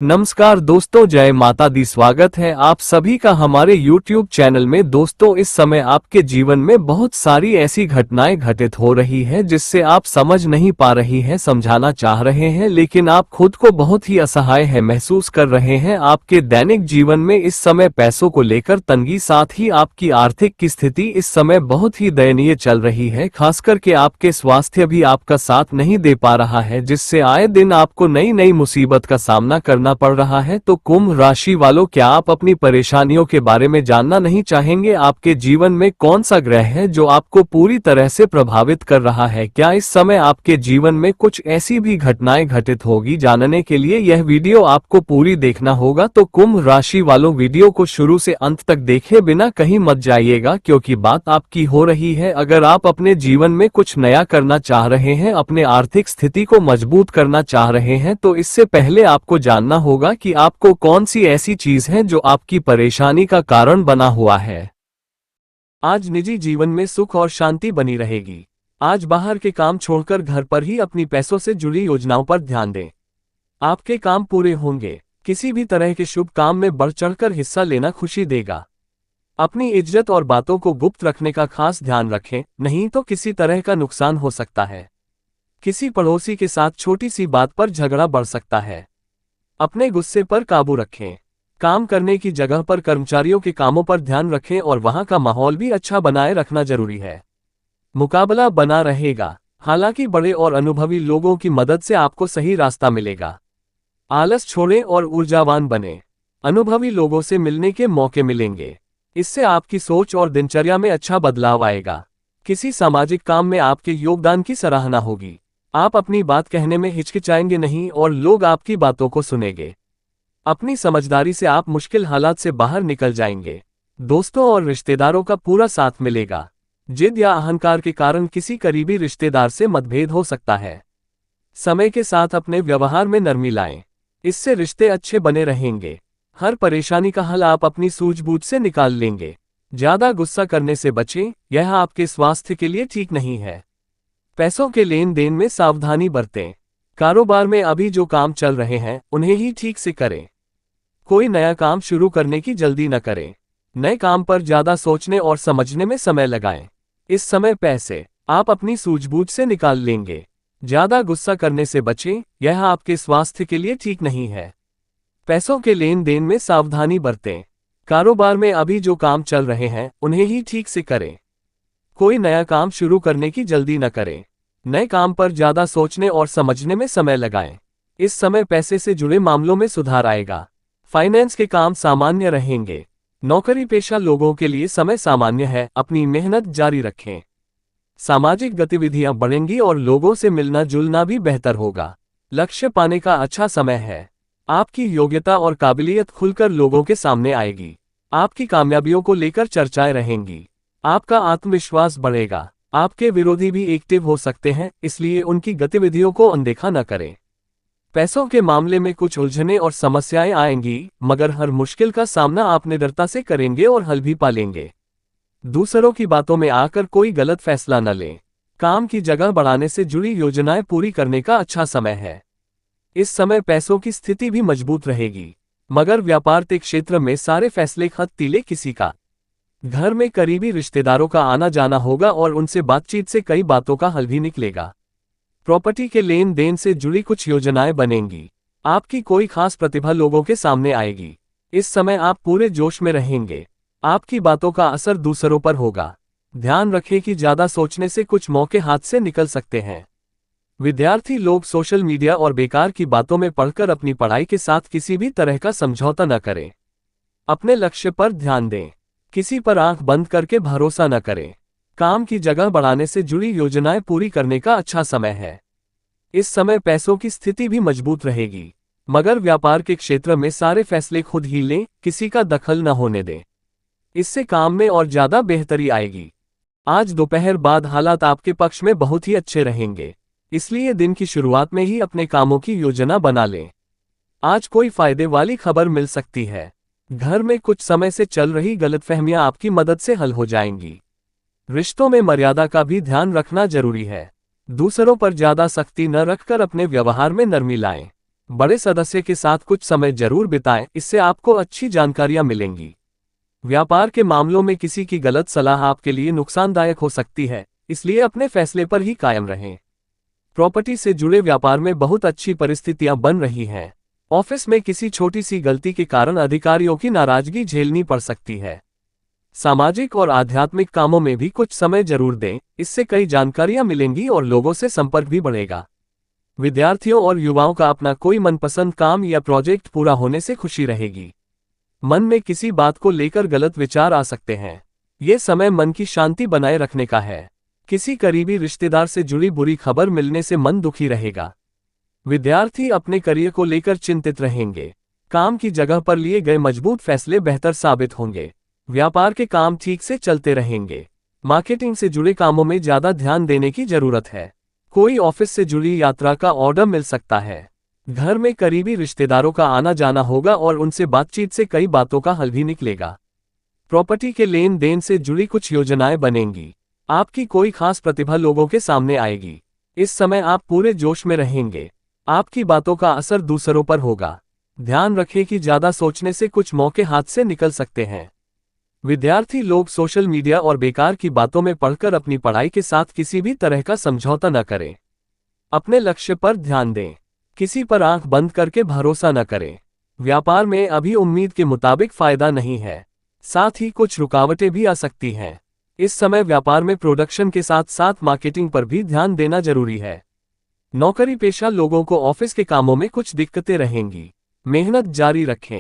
नमस्कार दोस्तों, जय माता दी। स्वागत है आप सभी का हमारे YouTube चैनल में। दोस्तों, इस समय आपके जीवन में बहुत सारी ऐसी घटनाएं घटित हो रही है जिससे आप समझ नहीं पा रही हैं, समझाना चाह रहे हैं, लेकिन आप खुद को बहुत ही असहाय है महसूस कर रहे हैं। आपके दैनिक जीवन में इस समय पैसों को लेकर तंगी, साथ ही आपकी आर्थिक की स्थिति इस समय बहुत ही दयनीय चल रही है। खास करके आपके स्वास्थ्य भी आपका साथ नहीं दे पा रहा है, जिससे आए दिन आपको नई नई मुसीबत का सामना करना पड़ रहा है। तो कुंभ राशि वालों, क्या आप अपनी परेशानियों के बारे में जानना नहीं चाहेंगे? आपके जीवन में कौन सा ग्रह है जो आपको पूरी तरह से प्रभावित कर रहा है? क्या इस समय आपके जीवन में कुछ ऐसी भी घटनाएं घटित होगी? जानने के लिए यह वीडियो आपको पूरी देखना होगा। तो कुंभ राशि वालों, वीडियो को शुरू से अंत तक देखे बिना कहीं मत जाइएगा, क्योंकि बात आपकी हो रही है। अगर आप अपने जीवन में कुछ नया करना चाह रहे हैं, अपने आर्थिक स्थिति को मजबूत करना चाह रहे हैं, तो इससे पहले आपको जानना होगा कि आपको कौन सी ऐसी चीज है जो आपकी परेशानी का कारण बना हुआ है। आज निजी जीवन में सुख और शांति बनी रहेगी। आज बाहर के काम छोड़कर घर पर ही अपनी पैसों से जुड़ी योजनाओं पर ध्यान दें। आपके काम पूरे होंगे। किसी भी तरह के शुभ काम में बढ़ चढ़कर हिस्सा लेना खुशी देगा। अपनी इज्जत और बातों को गुप्त रखने का खास ध्यान रखें, नहीं तो किसी तरह का नुकसान हो सकता है। किसी पड़ोसी के साथ छोटी सी बात पर झगड़ा बढ़ सकता है। अपने गुस्से पर काबू रखें। काम करने की जगह पर कर्मचारियों के कामों पर ध्यान रखें और वहां का माहौल भी अच्छा बनाए रखना जरूरी है। मुकाबला बना रहेगा, हालांकि बड़े और अनुभवी लोगों की मदद से आपको सही रास्ता मिलेगा। आलस छोड़ें और ऊर्जावान बनें। अनुभवी लोगों से मिलने के मौके मिलेंगे। इससे आपकी सोच और दिनचर्या में अच्छा बदलाव आएगा। किसी सामाजिक काम में आपके योगदान की सराहना होगी। आप अपनी बात कहने में हिचकिचाएंगे नहीं और लोग आपकी बातों को सुनेंगे। अपनी समझदारी से आप मुश्किल हालात से बाहर निकल जाएंगे। दोस्तों और रिश्तेदारों का पूरा साथ मिलेगा। जिद या अहंकार के कारण किसी करीबी रिश्तेदार से मतभेद हो सकता है। समय के साथ अपने व्यवहार में नरमी लाएं, इससे रिश्ते अच्छे बने रहेंगे। हर परेशानी का हल आप अपनी सूझबूझ से निकाल लेंगे। ज्यादा गुस्सा करने से बचें, यह आपके स्वास्थ्य के लिए ठीक नहीं है। पैसों के लेन देन में सावधानी बरतें। कारोबार में अभी जो काम चल रहे हैं उन्हें ही ठीक से करें। कोई नया काम शुरू करने की जल्दी न करें। नए काम पर ज्यादा सोचने और समझने में समय लगाएं। इस समय पैसे आप अपनी सूझबूझ से निकाल लेंगे। ज्यादा गुस्सा करने से बचें, यह आपके स्वास्थ्य के लिए ठीक नहीं है। पैसों के लेन देन में सावधानी बरतें। कारोबार में अभी जो काम चल रहे हैं उन्हें ही ठीक से करें। कोई नया काम शुरू करने की जल्दी न करें। नए काम पर ज्यादा सोचने और समझने में समय लगाएं। इस समय पैसे से जुड़े मामलों में सुधार आएगा। फाइनेंस के काम सामान्य रहेंगे। नौकरी पेशा लोगों के लिए समय सामान्य है, अपनी मेहनत जारी रखें। सामाजिक गतिविधियां बढ़ेंगी और लोगों से मिलना जुलना भी बेहतर होगा। लक्ष्य पाने का अच्छा समय है। आपकी योग्यता और काबिलियत खुलकर लोगों के सामने आएगी। आपकी कामयाबियों को लेकर चर्चाएं रहेंगी। आपका आत्मविश्वास बढ़ेगा। आपके विरोधी भी एक्टिव हो सकते हैं, इसलिए उनकी गतिविधियों को अनदेखा न करें। पैसों के मामले में कुछ उलझनें और समस्याएं आएंगी, मगर हर मुश्किल का सामना आप निडरता से करेंगे और हल भी पालेंगे। दूसरों की बातों में आकर कोई गलत फैसला न लें। काम की जगह बढ़ाने से जुड़ी योजनाएं पूरी करने का अच्छा समय है। इस समय पैसों की स्थिति भी मजबूत रहेगी, मगर व्यापार के क्षेत्र में सारे फैसले खत तीले किसी का। घर में करीबी रिश्तेदारों का आना जाना होगा और उनसे बातचीत से कई बातों का हल भी निकलेगा। प्रॉपर्टी के लेन देन से जुड़ी कुछ योजनाएं बनेंगी। आपकी कोई खास प्रतिभा लोगों के सामने आएगी। इस समय आप पूरे जोश में रहेंगे। आपकी बातों का असर दूसरों पर होगा। ध्यान रखें कि ज्यादा सोचने से कुछ मौके हाथ से निकल सकते हैं। विद्यार्थी लोग सोशल मीडिया और बेकार की बातों में पढ़कर अपनी पढ़ाई के साथ किसी भी तरह का समझौता न करें। अपने लक्ष्य पर ध्यान दें। किसी पर आंख बंद करके भरोसा न करें। काम की जगह बढ़ाने से जुड़ी योजनाएं पूरी करने का अच्छा समय है। इस समय पैसों की स्थिति भी मजबूत रहेगी, मगर व्यापार के क्षेत्र में सारे फैसले खुद ही लें, किसी का दखल न होने दें। इससे काम में और ज्यादा बेहतरी आएगी। आज दोपहर बाद हालात आपके पक्ष में बहुत ही अच्छे रहेंगे, इसलिए दिन की शुरुआत में ही अपने कामों की योजना बना लें। आज कोई फायदे वाली खबर मिल सकती है। घर में कुछ समय से चल रही गलतफहमियां आपकी मदद से हल हो जाएंगी। रिश्तों में मर्यादा का भी ध्यान रखना जरूरी है। दूसरों पर ज्यादा सख्ती न रखकर अपने व्यवहार में नरमी लाएं। बड़े सदस्य के साथ कुछ समय जरूर बिताएं, इससे आपको अच्छी जानकारियां मिलेंगी। व्यापार के मामलों में किसी की गलत सलाह आपके लिए नुकसानदायक हो सकती है, इसलिए अपने फैसले पर ही कायम रहें। प्रॉपर्टी से जुड़े व्यापार में बहुत अच्छी परिस्थितियां बन रही हैं। ऑफिस में किसी छोटी सी गलती के कारण अधिकारियों की नाराजगी झेलनी पड़ सकती है। सामाजिक और आध्यात्मिक कामों में भी कुछ समय जरूर दें, इससे कई जानकारियां मिलेंगी और लोगों से संपर्क भी बढ़ेगा। विद्यार्थियों और युवाओं का अपना कोई मनपसंद काम या प्रोजेक्ट पूरा होने से खुशी रहेगी। मन में किसी बात को लेकर गलत विचार आ सकते हैं। ये समय मन की शांति बनाए रखने का है। किसी करीबी रिश्तेदार से जुड़ी बुरी खबर मिलने से मन दुखी रहेगा। विद्यार्थी अपने करियर को लेकर चिंतित रहेंगे। काम की जगह पर लिए गए मजबूत फैसले बेहतर साबित होंगे। व्यापार के काम ठीक से चलते रहेंगे। मार्केटिंग से जुड़े कामों में ज्यादा ध्यान देने की जरूरत है। कोई ऑफिस से जुड़ी यात्रा का ऑर्डर मिल सकता है। घर में करीबी रिश्तेदारों का आना जाना होगा और उनसे बातचीत से कई बातों का हल भी निकलेगा। प्रॉपर्टी के लेन देन से जुड़ी कुछ योजनाएं बनेंगी। आपकी कोई खास प्रतिभा लोगों के सामने आएगी। इस समय आप पूरे जोश में रहेंगे। आपकी बातों का असर दूसरों पर होगा। ध्यान रखें कि ज्यादा सोचने से कुछ मौके हाथ से निकल सकते हैं। विद्यार्थी लोग सोशल मीडिया और बेकार की बातों में पढ़कर अपनी पढ़ाई के साथ किसी भी तरह का समझौता न करें। अपने लक्ष्य पर ध्यान दें। किसी पर आंख बंद करके भरोसा न करें। व्यापार में अभी उम्मीद के मुताबिक फायदा नहीं है, साथ ही कुछ रुकावटें भी आ सकती हैं। इस समय व्यापार में प्रोडक्शन के साथ साथ मार्केटिंग पर भी ध्यान देना जरूरी है। नौकरी पेशा लोगों को ऑफिस के कामों में कुछ दिक्कतें रहेंगी। मेहनत जारी रखें।